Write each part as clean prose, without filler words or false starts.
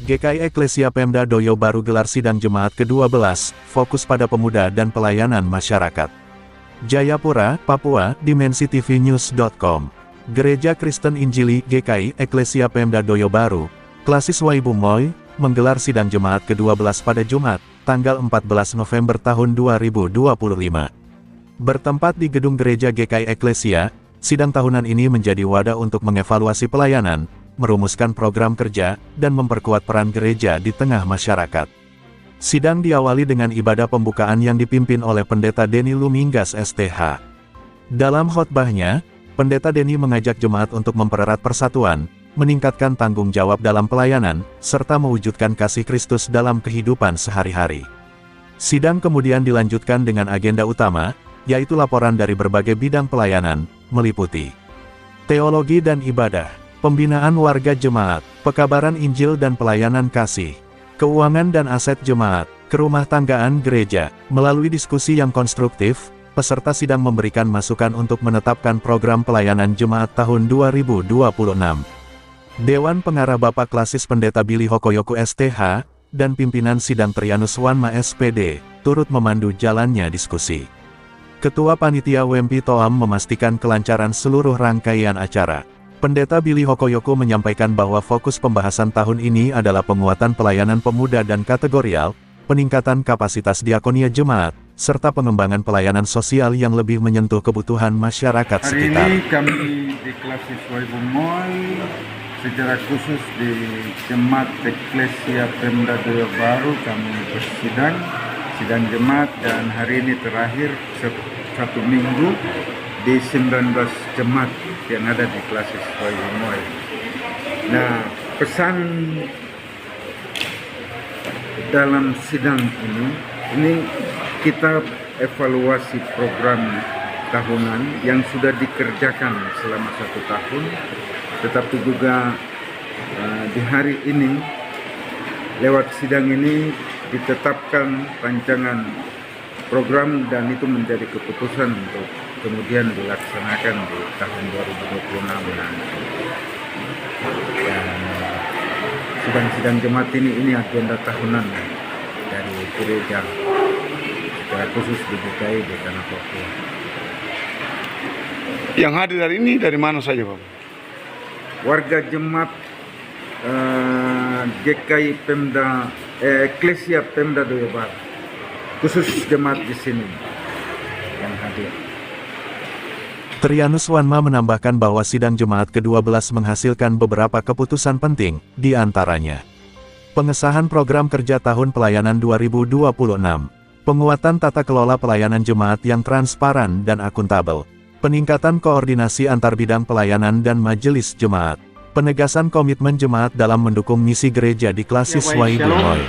GKI Eklesia Pemda Doyo Baru gelar sidang jemaat ke-12, fokus pada pemuda dan pelayanan masyarakat. Jayapura, Papua, DimensiTVNews.com. Gereja Kristen Injili GKI Eklesia Pemda Doyo Baru, Klasis Waibu Moy, menggelar sidang jemaat ke-12 pada Jumat, tanggal 14 November tahun 2025. Bertempat di gedung gereja GKI Eklesia, sidang tahunan ini menjadi wadah untuk mengevaluasi pelayanan, merumuskan program kerja, dan memperkuat peran gereja di tengah masyarakat. Sidang diawali dengan ibadah pembukaan yang dipimpin oleh Pendeta Denny Luminggas STH. Dalam khotbahnya, Pendeta Denny mengajak jemaat untuk mempererat persatuan, meningkatkan tanggung jawab dalam pelayanan, serta mewujudkan kasih Kristus dalam kehidupan sehari-hari. Sidang kemudian dilanjutkan dengan agenda utama, yaitu laporan dari berbagai bidang pelayanan, meliputi teologi dan ibadah, pembinaan warga jemaat, pekabaran Injil dan pelayanan kasih, keuangan dan aset jemaat, kerumah tanggaan gereja. Melalui diskusi yang konstruktif, peserta sidang memberikan masukan untuk menetapkan program pelayanan jemaat tahun 2026. Dewan Pengarah Bapak Klasis Pendeta Billy Hokoyoku STH, dan pimpinan sidang Trianus Wanma SPD, turut memandu jalannya diskusi. Ketua Panitia WMP Toam memastikan kelancaran seluruh rangkaian acara. Pendeta Billy Hokoyoku menyampaikan bahwa fokus pembahasan tahun ini adalah penguatan pelayanan pemuda dan kategorial, peningkatan kapasitas diakonia jemaat, serta pengembangan pelayanan sosial yang lebih menyentuh kebutuhan masyarakat sekitar. Hari ini kami di Klasis Waibu Moy, secara khusus di Jemaat Eklesia Pemda Doyo Baru, kami bersidang, sidang jemaat, dan hari ini terakhir satu minggu di 19 jemaat yang ada di Klasis Waibu Moy. Nah, pesan dalam sidang ini kita evaluasi program tahunan yang sudah dikerjakan selama 1 tahun, tetapi juga di hari ini lewat sidang ini ditetapkan rancangan program dan itu menjadi keputusan untuk kemudian dilaksanakan di tahun 2026 nanti. Dan sidang-sidang jemaat ini agenda tahunan dari gereja secara khusus di DKI di Tanah Papua. Yang hadir hari ini dari mana saja, Pak? Warga jemaat GKI Pemda Eklesia Pemda Doyo Baru, khusus jemaat di sini yang hadir. Trianus Wanma menambahkan bahwa sidang jemaat ke-12 menghasilkan beberapa keputusan penting, di antaranya pengesahan program kerja tahun pelayanan 2026, penguatan tata kelola pelayanan jemaat yang transparan dan akuntabel, peningkatan koordinasi antar bidang pelayanan dan majelis jemaat, penegasan komitmen jemaat dalam mendukung misi gereja di Klasis Waibu Moy.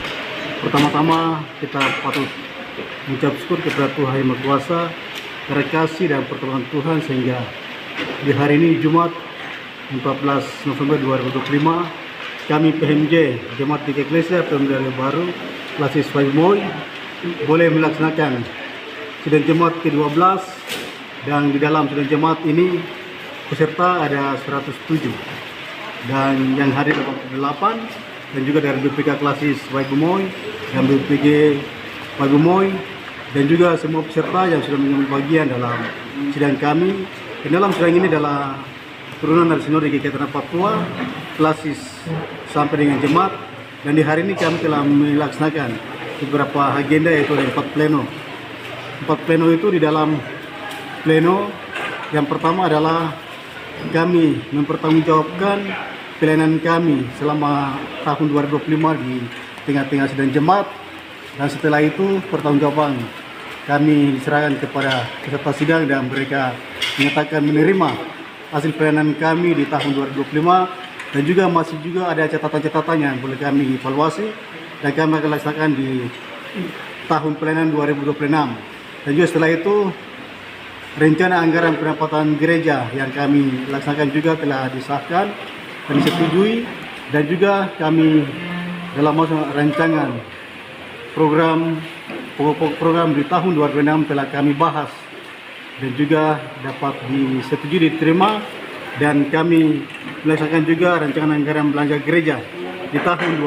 Pertama-tama kita patut mengucap syukur kepada Tuhan Yang Maha Kuasa, karena kasih dan pertolongan Tuhan sehingga di hari ini Jumat 14 November 2025 kami PMJ Jemaat GKI Eklesia Pemda Doyo Baru Klasis Waibu Moy boleh melaksanakan sidang jemaat ke-12, dan di dalam sidang jemaat ini peserta ada 107 dan yang hadir 88, dan juga dari BPK Klasis Waibu Moy dan BPG Waibu Moy, dan juga semua peserta yang sudah mengambil bagian dalam sidang kami. Dan dalam sidang ini adalah turunan dari Sinode GKI Tanah Papua, Klasis sampai dengan jemaat, dan di hari ini kami telah melaksanakan beberapa agenda, yaitu ada 4 pleno. 4 pleno itu di dalam pleno yang pertama adalah kami mempertanggungjawabkan pelayanan kami selama tahun 2025 di tengah-tengah sidang jemaat, dan setelah itu pertanggungjawaban kami diserahkan kepada peserta sidang dan mereka menyatakan menerima hasil pelayanan kami di tahun 2025, dan juga masih ada catatan-catatan yang boleh kami evaluasi dan kami akan laksanakan di tahun pelayanan 2026. Dan juga setelah itu rencana anggaran pendapatan gereja yang kami laksanakan juga telah disahkan dan disetujui, dan juga kami dalam masa rancangan pokok program di tahun 2026 telah kami bahas dan juga dapat disetujui diterima, dan kami melaksanakan juga rancangan anggaran belanja gereja di di tahun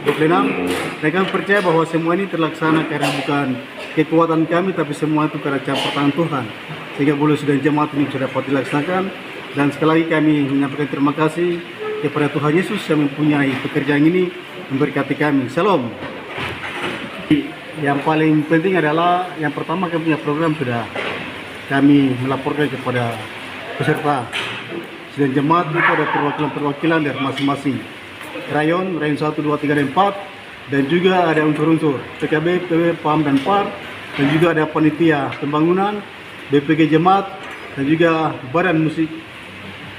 2026, dan kami percaya bahwa semua ini terlaksana karena bukan kekuatan kami, tapi semua itu karena campur tangan Tuhan, sehingga boleh sidang jemaat ini bisa dapat dilaksanakan. Dan sekali lagi kami menyampaikan terima kasih kepada Tuhan Yesus yang mempunyai pekerjaan ini, memberkati kami. Shalom. Yang paling penting adalah yang pertama, kami punya program sudah kami melaporkan kepada peserta sidang jemaat. Itu ada perwakilan-perwakilan dari masing-masing rayon 1, 2, 3, dan 4, dan juga ada unsur-unsur PKB, PW, PAM, dan PAR, dan juga ada panitia pembangunan, BPG Jemaat, dan juga badan musik,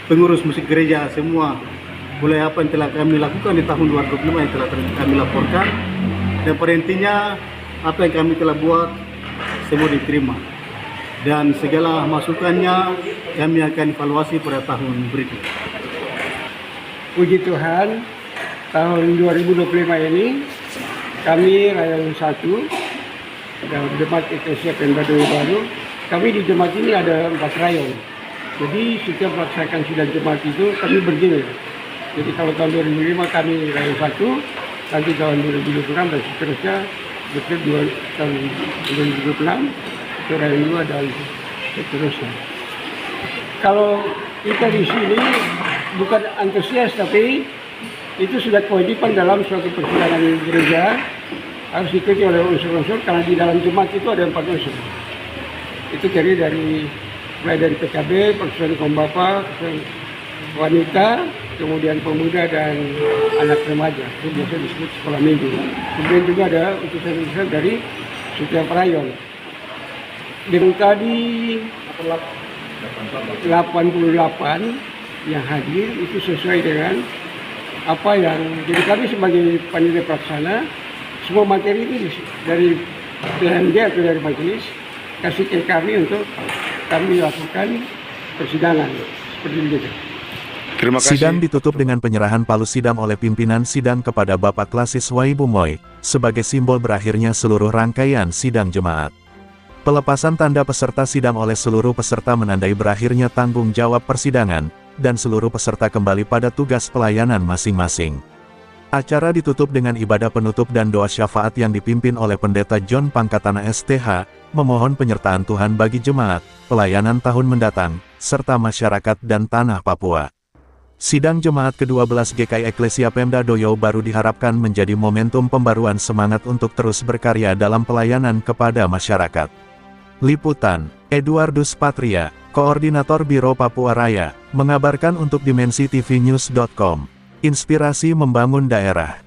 pengurus musik gereja. Semua mulai apa yang telah kami lakukan di tahun 2025 yang telah kami laporkan, dan pada intinya apa yang kami telah buat semua diterima, dan segala masukannya kami akan evaluasi pada tahun berikutnya. Puji Tuhan, tahun 2025 ini kami Rayon 1 dan Jemaat Eklesia Pemda Doyo Baru, kami di jemaat ini ada 4 rayon. Jadi setiap melaksanakan sidang jemaat itu kami bergilir. Jadi kalau tahun 2005 kami Rayon 1, nanti tahun 2026 dan seterusnya, betul tahun 2026 itu Rayon 2 dan seterusnya. Kalau kita di sini bukan antusias, tapi itu sudah kewajiban dalam suatu persidangan gereja, harus diikuti oleh unsur-unsur, karena di dalam jemaat itu ada 4 unsur. Itu terdiri mulai dari PKB, persatuan kaum bapa, persatuan wanita, kemudian pemuda dan anak remaja. Itu biasa disebut sekolah minggu. Kemudian juga ada utusan-utusan dari setiap rayon. Dengan tadi 88 yang hadir itu sesuai dengan apa yang, jadi kami sebagai panitia pelaksana, semua materi ini dari PMJ atau dari majelis kasih ke kami untuk kami lakukan persidangan seperti itu. Terima kasih. Sidang ditutup dengan penyerahan palu sidang oleh pimpinan sidang kepada Bapak Klasis Waibu Moy, sebagai simbol berakhirnya seluruh rangkaian sidang jemaat. Pelepasan tanda peserta sidang oleh seluruh peserta menandai berakhirnya tanggung jawab persidangan, dan seluruh peserta kembali pada tugas pelayanan masing-masing. Acara ditutup dengan ibadah penutup dan doa syafaat yang dipimpin oleh Pendeta John Pangkatana STH, memohon penyertaan Tuhan bagi jemaat, pelayanan tahun mendatang, serta masyarakat dan tanah Papua. Sidang Jemaat ke-12 GKI Eklesia Pemda Doyo Baru diharapkan menjadi momentum pembaruan semangat untuk terus berkarya dalam pelayanan kepada masyarakat. Liputan, Eduardus Patria, Koordinator Biro Papua Raya, mengabarkan untuk DimensiTVNews.com. Inspirasi membangun daerah.